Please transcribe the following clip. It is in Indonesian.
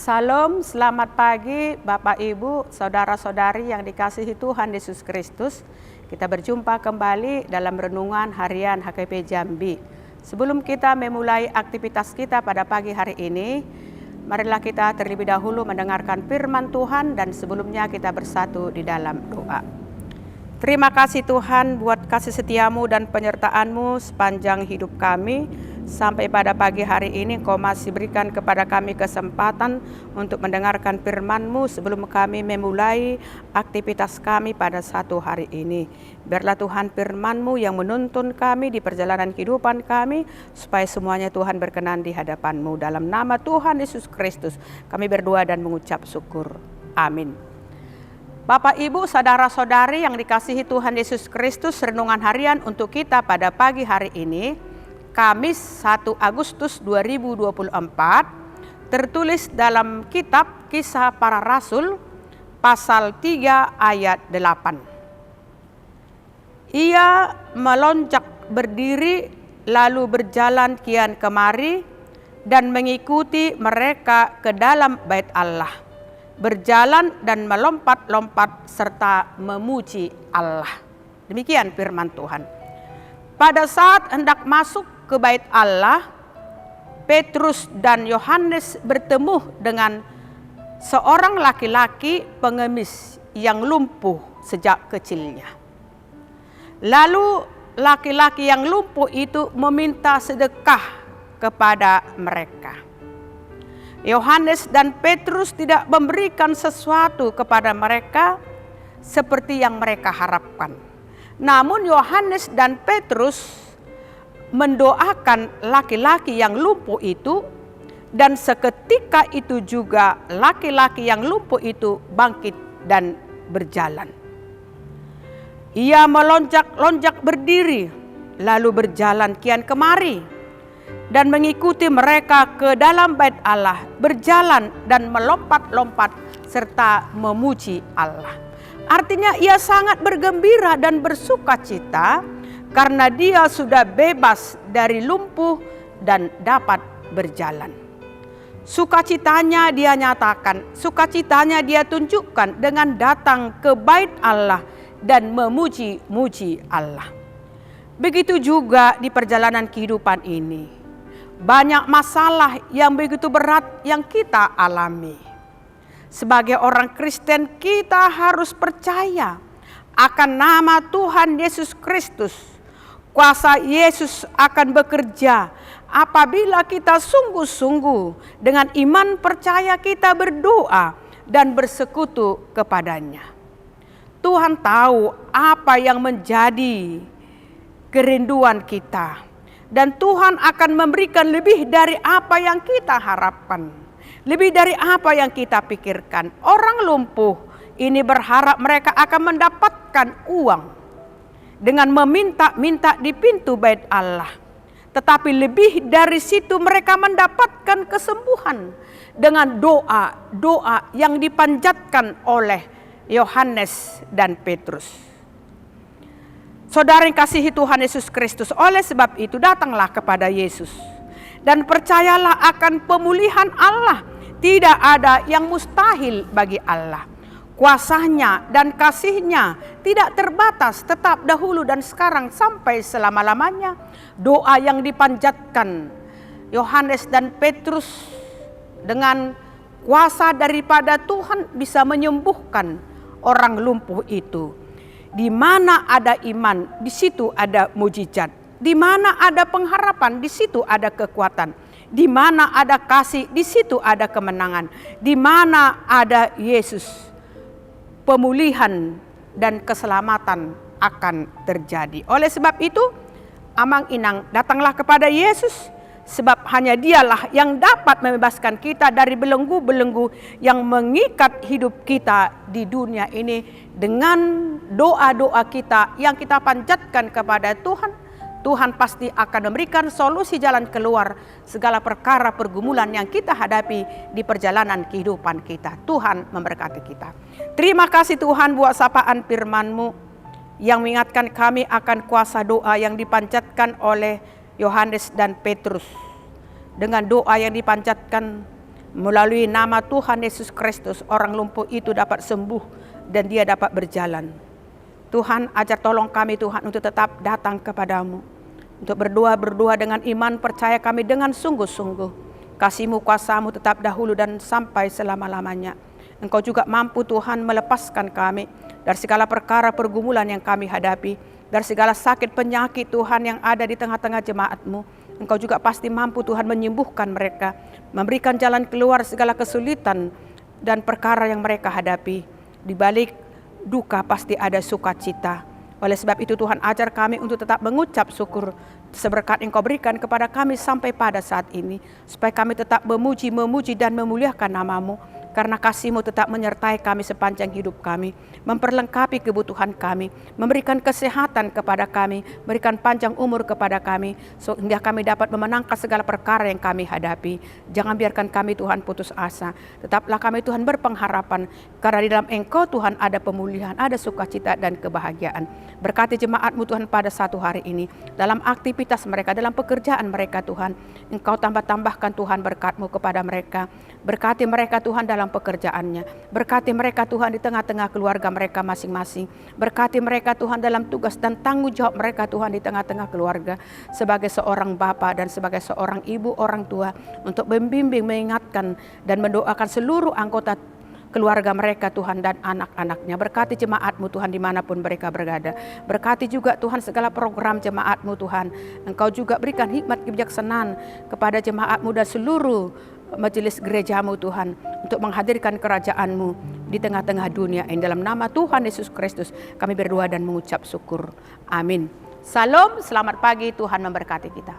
Salam, selamat pagi Bapak Ibu, Saudara-saudari yang dikasihi Tuhan Yesus Kristus. Kita berjumpa kembali dalam renungan harian HKP Jambi. Sebelum kita memulai aktivitas kita pada pagi hari ini, marilah kita terlebih dahulu mendengarkan firman Tuhan dan sebelumnya kita bersatu di dalam doa. Terima kasih Tuhan buat kasih setiamu dan penyertaan-Mu sepanjang hidup kami. Sampai pada pagi hari ini Kau masih berikan kepada kami kesempatan untuk mendengarkan firman-Mu sebelum kami memulai aktivitas kami pada satu hari ini. Biarlah Tuhan firman-Mu yang menuntun kami di perjalanan kehidupan kami, supaya semuanya Tuhan berkenan di hadapan-Mu. Dalam nama Tuhan Yesus Kristus kami berdoa dan mengucap syukur. Amin. Bapak, Ibu, Saudara-saudari yang dikasihi Tuhan Yesus Kristus, renungan harian untuk kita pada pagi hari ini, Kamis 1 Agustus 2024, tertulis dalam kitab Kisah Para Rasul pasal 3 ayat 8. Ia melonjak berdiri lalu berjalan kian kemari dan mengikuti mereka ke dalam bait Allah, berjalan dan melompat-lompat serta memuji Allah. Demikian firman Tuhan. Pada saat hendak masuk ke bait Allah, Petrus dan Yohanes bertemu dengan seorang laki-laki pengemis yang lumpuh sejak kecilnya. Lalu laki-laki yang lumpuh itu meminta sedekah kepada mereka. Yohanes dan Petrus tidak memberikan sesuatu kepada mereka seperti yang mereka harapkan. Namun Yohanes dan Petrus mendoakan laki-laki yang lumpuh itu, dan seketika itu juga laki-laki yang lumpuh itu bangkit dan berjalan. Ia melonjak-lonjak berdiri lalu berjalan kian kemari dan mengikuti mereka ke dalam bait Allah, berjalan dan melompat-lompat serta memuji Allah. Artinya ia sangat bergembira dan bersukacita karena dia sudah bebas dari lumpuh dan dapat berjalan. Sukacitanya dia nyatakan, sukacitanya dia tunjukkan dengan datang ke bait Allah dan memuji-muji Allah. Begitu juga di perjalanan kehidupan ini. Banyak masalah yang begitu berat yang kita alami. Sebagai orang Kristen kita harus percaya akan nama Tuhan Yesus Kristus. Kuasa Yesus akan bekerja apabila kita sungguh-sungguh dengan iman percaya kita berdoa dan bersekutu kepadanya. Tuhan tahu apa yang menjadi kerinduan kita, dan Tuhan akan memberikan lebih dari apa yang kita harapkan, lebih dari apa yang kita pikirkan. Orang lumpuh ini berharap mereka akan mendapatkan uang, dengan meminta-minta di pintu bait Allah. Tetapi lebih dari situ mereka mendapatkan kesembuhan dengan doa-doa yang dipanjatkan oleh Yohanes dan Petrus. Saudara yang kasihi Tuhan Yesus Kristus, oleh sebab itu datanglah kepada Yesus dan percayalah akan pemulihan Allah. Tidak ada yang mustahil bagi Allah. Kuasanya dan kasihnya tidak terbatas, tetap dahulu dan sekarang sampai selama-lamanya. Doa yang dipanjatkan Yohanes dan Petrus dengan kuasa daripada Tuhan bisa menyembuhkan orang lumpuh itu. Di mana ada iman, di situ ada mujizat. Di mana ada pengharapan, di situ ada kekuatan. Di mana ada kasih, di situ ada kemenangan. Di mana ada Yesus, pemulihan dan keselamatan akan terjadi. Oleh sebab itu, amang inang, datanglah kepada Yesus, sebab hanya Dialah yang dapat membebaskan kita dari belenggu-belenggu yang mengikat hidup kita di dunia ini. Dengan doa-doa kita yang kita panjatkan kepada Tuhan, Tuhan pasti akan memberikan solusi jalan keluar segala perkara pergumulan yang kita hadapi di perjalanan kehidupan kita. Tuhan memberkati kita. Terima kasih Tuhan buat sapaan firman-Mu yang mengingatkan kami akan kuasa doa yang dipanjatkan oleh Yohanes dan Petrus. Dengan doa yang dipanjatkan melalui nama Tuhan Yesus Kristus, orang lumpuh itu dapat sembuh dan dia dapat berjalan. Tuhan, ajar tolong kami Tuhan untuk tetap datang kepadamu, untuk berdoa dengan iman, percaya kami dengan sungguh-sungguh. Kasih-Mu, kuasa-Mu tetap dahulu dan sampai selama-lamanya. Engkau juga mampu Tuhan melepaskan kami dari segala perkara pergumulan yang kami hadapi, dari segala sakit penyakit Tuhan yang ada di tengah-tengah jemaat-Mu. Engkau juga pasti mampu Tuhan menyembuhkan mereka, memberikan jalan keluar segala kesulitan dan perkara yang mereka hadapi. Di balik duka pasti ada sukacita. Oleh sebab itu Tuhan, ajar kami untuk tetap mengucap syukur seberkat Engkau berikan kepada kami sampai pada saat ini, supaya kami tetap memuji dan memuliakan nama-Mu. Karena kasih-Mu tetap menyertai kami sepanjang hidup kami, memperlengkapi kebutuhan kami, memberikan kesehatan kepada kami, memberikan panjang umur kepada kami, sehingga kami dapat memenangkan segala perkara yang kami hadapi. Jangan biarkan kami Tuhan putus asa, tetaplah kami Tuhan berpengharapan, karena di dalam Engkau Tuhan ada pemulihan, ada sukacita dan kebahagiaan. Berkati jemaat-Mu Tuhan pada satu hari ini, dalam aktivitas mereka, dalam pekerjaan mereka Tuhan, Engkau tambahkan Tuhan berkat-Mu kepada mereka. Berkati mereka Tuhan dalam pekerjaannya. Berkati mereka Tuhan di tengah-tengah keluarga mereka masing-masing. Berkati mereka Tuhan dalam tugas dan tanggung jawab mereka Tuhan di tengah-tengah keluarga. Sebagai seorang bapa dan sebagai seorang ibu orang tua, untuk membimbing, mengingatkan dan mendoakan seluruh anggota keluarga mereka Tuhan dan anak-anaknya. Berkati jemaat-Mu Tuhan dimanapun mereka berada. Berkati juga Tuhan segala program jemaat-Mu Tuhan. Engkau juga berikan hikmat kebijaksanaan kepada jemaat-Mu dan seluruh majelis gereja-Mu Tuhan, untuk menghadirkan kerajaan-Mu di tengah-tengah dunia ini. Dalam nama Tuhan Yesus Kristus kami berdoa dan mengucap syukur. Amin. Salam, selamat pagi, Tuhan memberkati kita.